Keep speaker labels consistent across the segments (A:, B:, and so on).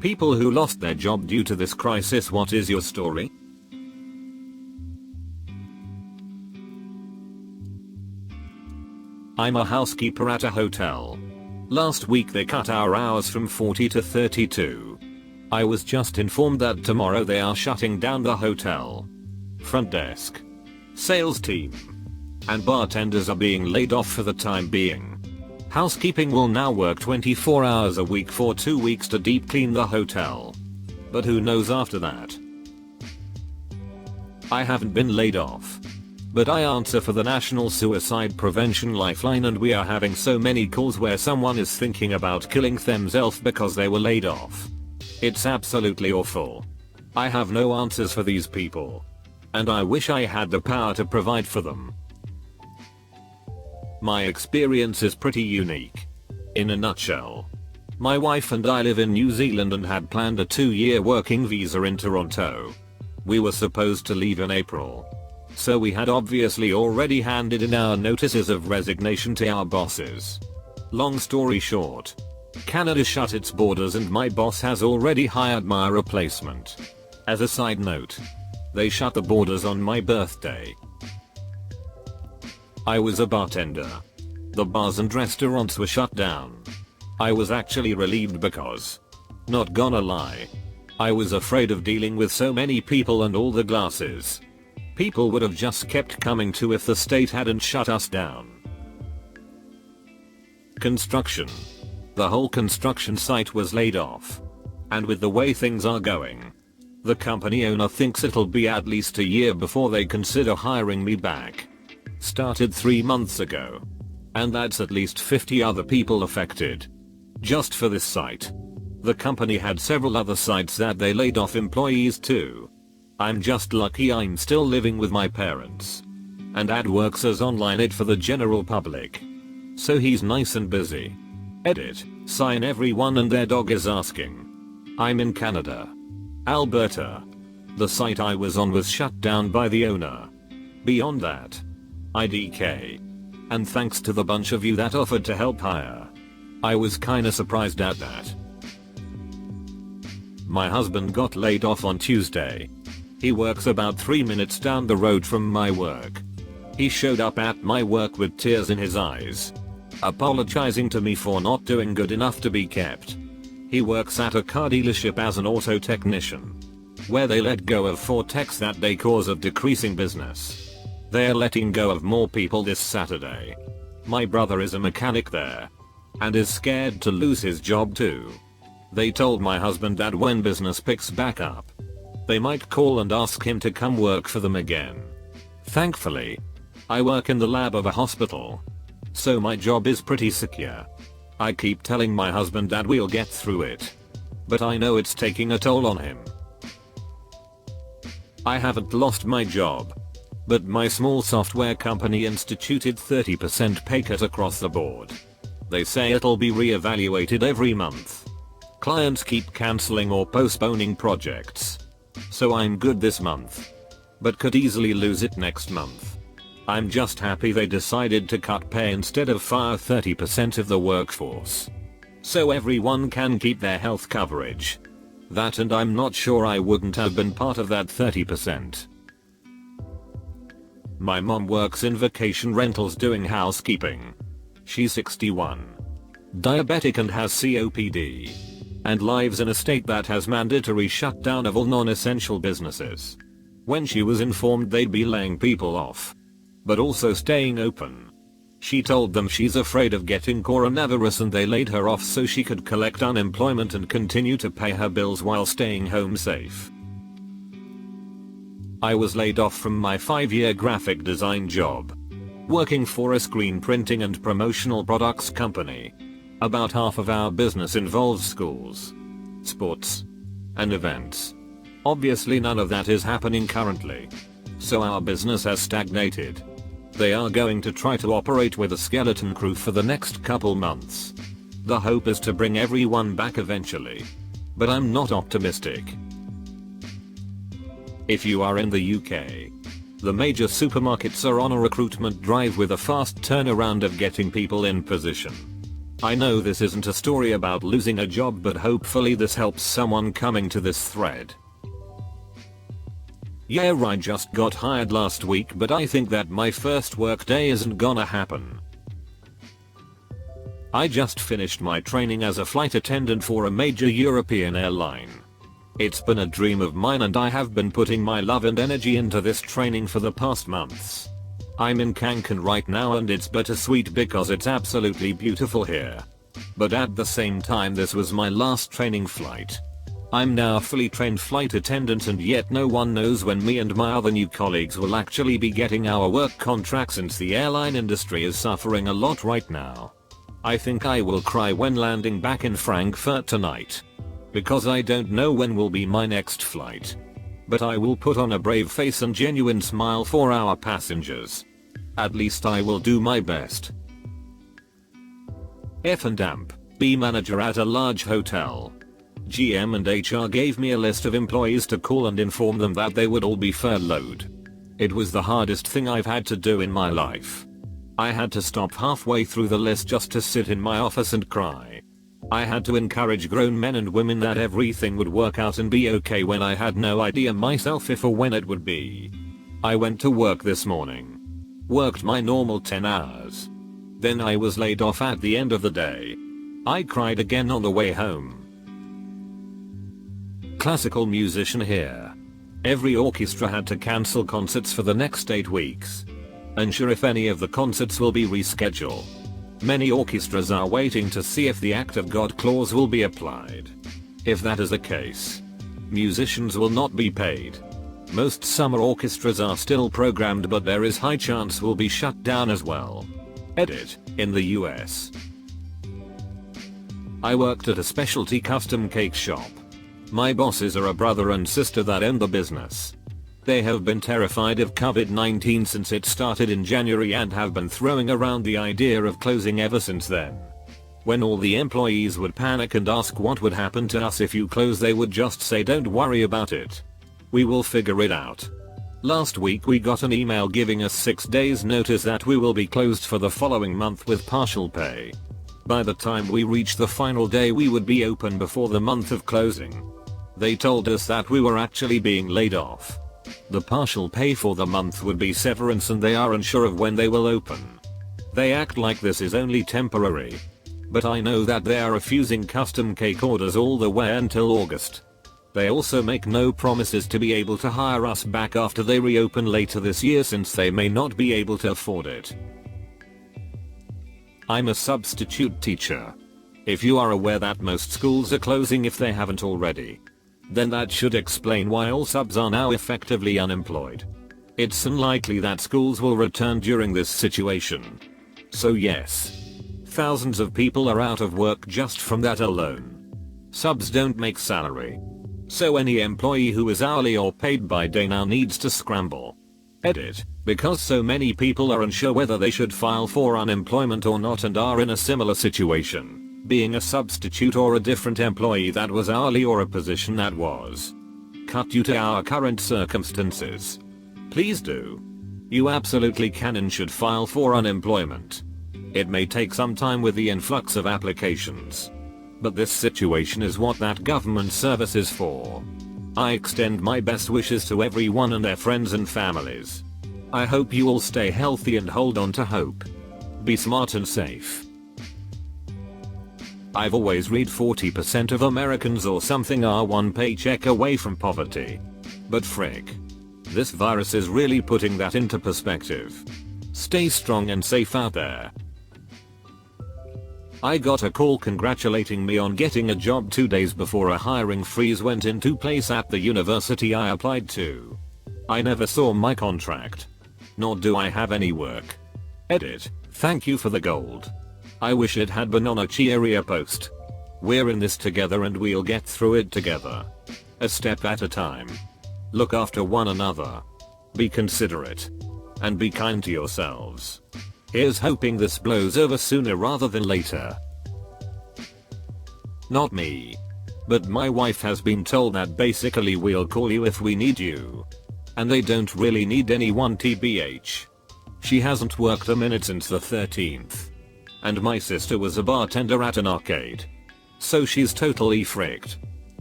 A: people who lost their job due to this crisis. What is your story? I'm a housekeeper at a hotel. Last week they cut our hours from 40 to 32. I was just informed that tomorrow they are shutting down the hotel. Front desk, sales team, and bartenders are being laid off for the time being. Housekeeping will now work 24 hours a week for 2 weeks to deep clean the hotel. But who knows after that? I haven't been laid off, but I answer for the National Suicide Prevention Lifeline, and we are having so many calls where someone is thinking about killing themselves because they were laid off. It's absolutely awful. I have no answers for these people, and I wish I had the power to provide for them. My experience is pretty unique. In a nutshell, my wife and I live in New Zealand and had planned a 2-year working visa in Toronto. We were supposed to leave in April, so we had obviously already handed in our notices of resignation to our bosses. Long story short, Canada shut its borders and my boss has already hired my replacement. As a side note, they shut the borders on my birthday. I was a bartender. The bars and restaurants were shut down. I was actually relieved because, not gonna lie, I was afraid of dealing with so many people and all the glasses people would have just kept coming to if the state hadn't shut us down. Construction. The whole construction site was laid off. And with the way things are going, the company owner thinks it'll be at least a year before they consider hiring me back. Started 3 months ago. And that's at least 50 other people affected. Just for this site. The company had several other sites that they laid off employees too. I'm just lucky I'm still living with my parents. And Dad works as online it for the general public. So he's nice and busy. Edit, sign everyone and their dog is asking. I'm in Canada. Alberta. The site I was on was shut down by the owner. Beyond that, IDK. And thanks to the bunch of you that offered to help hire. I was kinda surprised at that. My husband got laid off on Tuesday. He works about 3 minutes down the road from my work. He showed up at my work with tears in his eyes, apologizing to me for not doing good enough to be kept. He works at a car dealership as an auto technician, where they let go of 4 techs that day cause of decreasing business. They're letting go of more people this Saturday. My brother is a mechanic there, and is scared to lose his job too. They told my husband that when business picks back up, they might call and ask him to come work for them again. Thankfully, I work in the lab of a hospital, so my job is pretty secure. I keep telling my husband that we'll get through it, but I know it's taking a toll on him. I haven't lost my job, but my small software company instituted 30% pay cut across the board. They say it'll be re-evaluated every month. Clients keep cancelling or postponing projects. So I'm good this month, but could easily lose it next month. I'm just happy they decided to cut pay instead of fire 30% of the workforce, so everyone can keep their health coverage. That, and I'm not sure I wouldn't have been part of that 30%. My mom works in vacation rentals doing housekeeping. She's 61, diabetic and has COPD, and lives in a state that has mandatory shutdown of all non-essential businesses. When she was informed they'd be laying people off, but also staying open, she told them she's afraid of getting coronavirus and they laid her off so she could collect unemployment and continue to pay her bills while staying home safe. I was laid off from my 5-year graphic design job, working for a screen printing and promotional products company. About half of our business involves schools, sports, and events. Obviously none of that is happening currently, so our business has stagnated. They are going to try to operate with a skeleton crew for the next couple months. The hope is to bring everyone back eventually, but I'm not optimistic. If you are in the UK, the major supermarkets are on a recruitment drive with a fast turnaround of getting people in position. I know this isn't a story about losing a job, but hopefully this helps someone coming to this thread. Yeah, I just got hired last week, but I think that my first work day isn't gonna happen. I just finished my training as a flight attendant for a major European airline. It's been a dream of mine and I have been putting my love and energy into this training for the past months. I'm in Cancun right now and it's bittersweet because it's absolutely beautiful here. But at the same time, this was my last training flight. I'm now a fully trained flight attendant and yet no one knows when me and my other new colleagues will actually be getting our work contract, since the airline industry is suffering a lot right now. I think I will cry when landing back in Frankfurt tonight. Because I don't know when will be my next flight. But I will put on a brave face and genuine smile for our passengers. At least I will do my best. F&amp, B manager at a large hotel. GM and HR gave me a list of employees to call and inform them that they would all be furloughed. It was the hardest thing I've had to do in my life. I had to stop halfway through the list just to sit in my office and cry. I had to encourage grown men and women that everything would work out and be okay when I had no idea myself if or when it would be. I went to work this morning. Worked my normal 10 hours. Then I was laid off at the end of the day. I cried again on the way home. Classical musician here. Every orchestra had to cancel concerts for the next 8 weeks. Unsure if any of the concerts will be rescheduled. Many orchestras are waiting to see if the Act of God clause will be applied. If that is the case, musicians will not be paid. Most summer orchestras are still programmed, but there is high chance will be shut down as well. Edit, in the US. I worked at a specialty custom cake shop. My bosses are a brother and sister that own the business. They have been terrified of COVID-19 since it started in January and have been throwing around the idea of closing ever since then. When all the employees would panic and ask what would happen to us if you close, they would just say, "Don't worry about it. We will figure it out." Last week we got an email giving us 6 days notice that we will be closed for the following month with partial pay. By the time we reached the final day, we would be open before the month of closing. They told us that we were actually being laid off. The partial pay for the month would be severance and they are unsure of when they will open. They act like this is only temporary. But I know that they are refusing custom cake orders all the way until August. They also make no promises to be able to hire us back after they reopen later this year, since they may not be able to afford it. I'm a substitute teacher. If you are aware that most schools are closing if they haven't already, then that should explain why all subs are now effectively unemployed. It's unlikely that schools will return during this situation. So yes, thousands of people are out of work just from that alone. Subs don't make salary. So any employee who is hourly or paid by day now needs to scramble. Edit, because so many people are unsure whether they should file for unemployment or not and are in a similar situation. Being a substitute or a different employee that was hourly, or a position that was cut due to our current circumstances. Please do. You absolutely can and should file for unemployment. It may take some time with the influx of applications. But this situation is what that government service is for. I extend my best wishes to everyone and their friends and families. I hope you all stay healthy and hold on to hope. Be smart and safe. I've always read 40% of Americans or something are one paycheck away from poverty. But frick. This virus is really putting that into perspective. Stay strong and safe out there. I got a call congratulating me on getting a job 2 days before a hiring freeze went into place at the university I applied to. I never saw my contract. Nor do I have any work. Edit, thank you for the gold. I wish it had been on a cheerier post. We're in this together and we'll get through it together. A step at a time. Look after one another. Be considerate. And be kind to yourselves. Here's hoping this blows over sooner rather than later. Not me. But my wife has been told that basically we'll call you if we need you. And they don't really need anyone, tbh. She hasn't worked a minute since the 13th. And my sister was a bartender at an arcade. So she's totally fricked.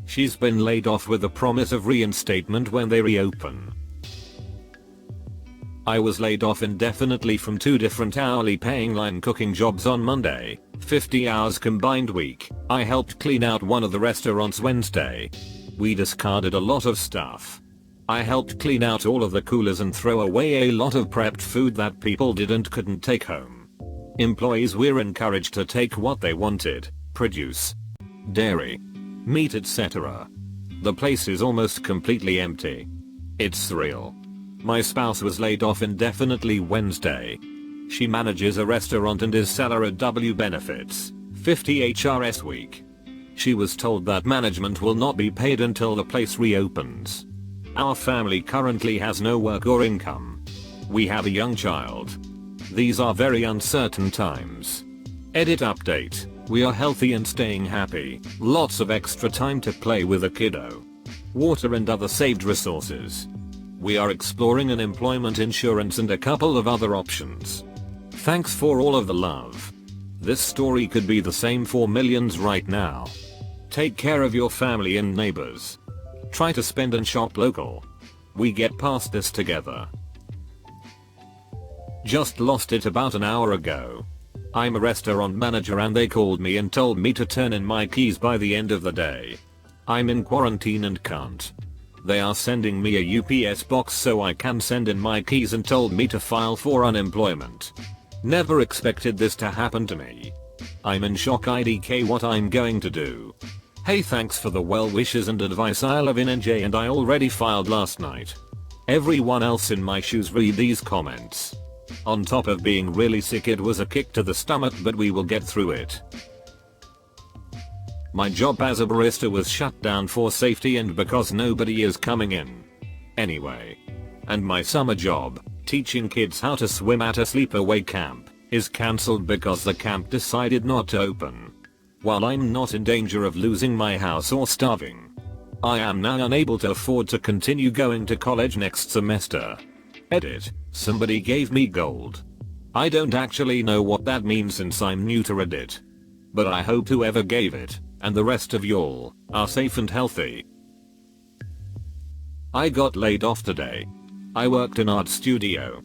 A: She's been laid off with the promise of reinstatement when they reopen. I was laid off indefinitely from 2 different hourly paying line cooking jobs on Monday, 50 hours combined week. I helped clean out one of the restaurants Wednesday. We discarded a lot of stuff. I helped clean out all of the coolers and throw away a lot of prepped food that people couldn't take home. Employees were encouraged to take what they wanted, produce, dairy, meat, etc. The place is almost completely empty. It's surreal. My spouse was laid off indefinitely Wednesday. She manages a restaurant and is salaried W benefits, 50 HRS week. She was told that management will not be paid until the place reopens. Our family currently has no work or income. We have a young child. These are very uncertain times. Edit update. We are healthy and staying happy. Lots of extra time to play with a kiddo. Water and other saved resources. We are exploring an employment insurance and a couple of other options. Thanks for all of the love. This story could be the same for millions right now. Take care of your family and neighbors. Try to spend and shop local. We get past this together. Just lost it about an hour ago. I'm a restaurant manager and they called me and told me to turn in my keys by the end of the day. I'm in quarantine and can't. They are sending me a UPS box so I can send in my keys and told me to file for unemployment. Never expected this to happen to me. I'm in shock. IDK what I'm going to do. Hey, thanks for the well wishes and advice. I live in NJ and I already filed last night. Everyone else in my shoes read these comments. On top of being really sick, it was a kick to the stomach, but we will get through it. My job as a barista was shut down for safety and because nobody is coming in. Anyway. And my summer job, teaching kids how to swim at a sleepaway camp, is cancelled because the camp decided not to open. While I'm not in danger of losing my house or starving, I am now unable to afford to continue going to college next semester. Edit. Somebody gave me gold. I don't actually know what that means since I'm new to Reddit. But I hope whoever gave it, and the rest of y'all, are safe and healthy. I got laid off today. I worked in art studio.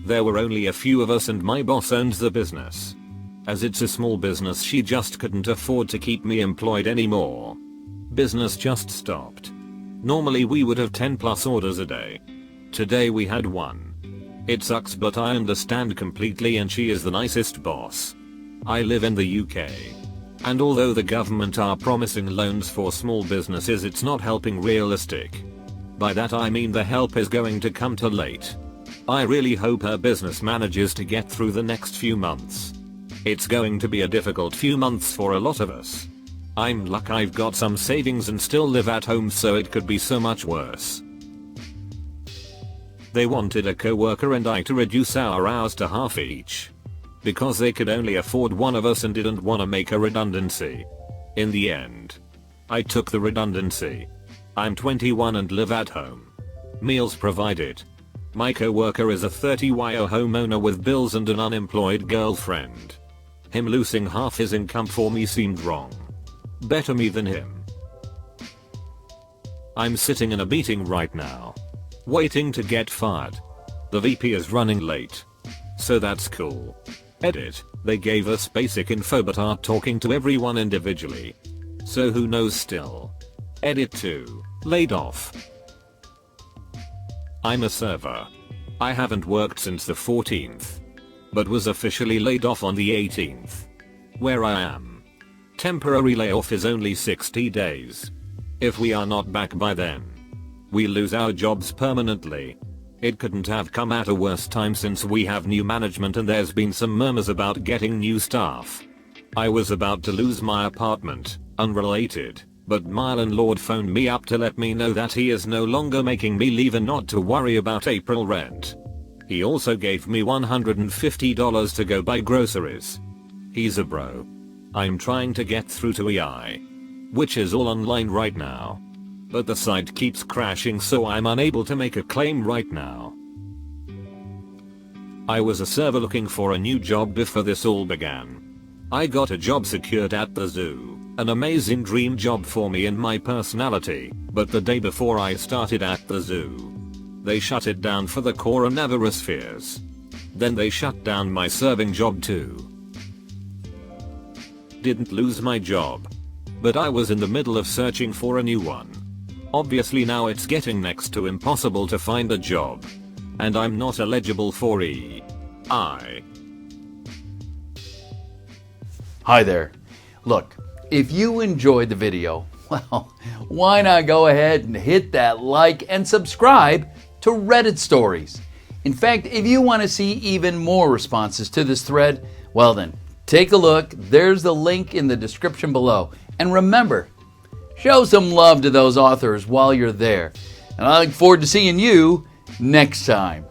A: There were only a few of us and my boss owns the business. As it's a small business, she just couldn't afford to keep me employed anymore. Business just stopped. Normally we would have 10 plus orders a day. Today we had 1. It sucks, but I understand completely, and she is the nicest boss. I live in the UK. And although the government are promising loans for small businesses, it's not helping realistic. By that I mean the help is going to come too late. I really hope her business manages to get through the next few months. It's going to be a difficult few months for a lot of us. I'm lucky I've got some savings and still live at home, so it could be so much worse. They wanted a co-worker and I to reduce our hours to half each. Because they could only afford one of us and didn't want to make a redundancy. In the end, I took the redundancy. I'm 21 and live at home. Meals provided. My co-worker is a 30-year homeowner with bills and an unemployed girlfriend. Him losing half his income for me seemed wrong. Better me than him. I'm sitting in a meeting right now. Waiting to get fired. The VP is running late. So that's cool. Edit. They gave us basic info but are talking to everyone individually. So who knows still. Edit 2. Laid off. I'm a server. I haven't worked since the 14th. But was officially laid off on the 18th. Where I am. Temporary layoff is only 60 days. If we are not back by then, we lose our jobs permanently. It couldn't have come at a worse time since we have new management and there's been some murmurs about getting new staff. I was about to lose my apartment, unrelated, but my landlord phoned me up to let me know that he is no longer making me leave and not to worry about April rent. He also gave me $150 to go buy groceries. He's a bro. I'm trying to get through to EI, which is all online right now. But the site keeps crashing, so I'm unable to make a claim right now. I was a server looking for a new job before this all began. I got a job secured at the zoo, an amazing dream job for me and my personality, but the day before I started at the zoo, they shut it down for the coronavirus fears. Then they shut down my serving job too. Didn't lose my job, but I was in the middle of searching for a new one. Obviously now it's getting next to impossible to find a job, and I'm not eligible for EI.
B: Hi there. Look, if you enjoyed the video, well, why not go ahead and hit that like and subscribe to Reddit Stories. In fact, if you want to see even more responses to this thread, well then, take a look. There's the link in the description below. And remember, show some love to those authors while you're there. And I look forward to seeing you next time.